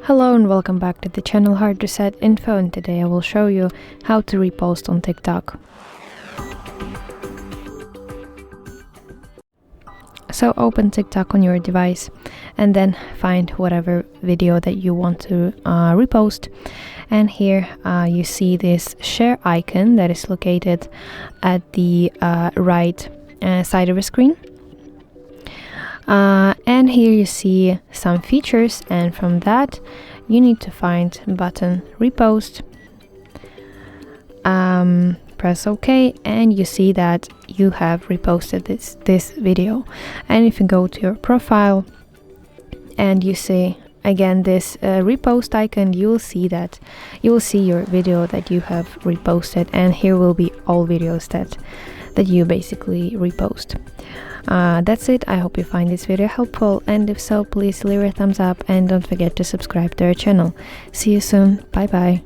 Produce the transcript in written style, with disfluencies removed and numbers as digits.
Hello and welcome back to the channel HardReset.Info, and today I will show you how to repost on TikTok. So open TikTok on your device and then find whatever video that you want to repost. And here you see this share icon that is located at the right side of the screen. And here you see some features, and from that you need to find button repost. Press OK, and you see that you have reposted this video. And if you go to your profile and you see again this repost icon, you will see your video that you have reposted, and here will be all videos that you basically repost. That's it. I hope you find this video helpful, and if so, please leave a thumbs up and don't forget to subscribe to our channel. See you soon. Bye bye.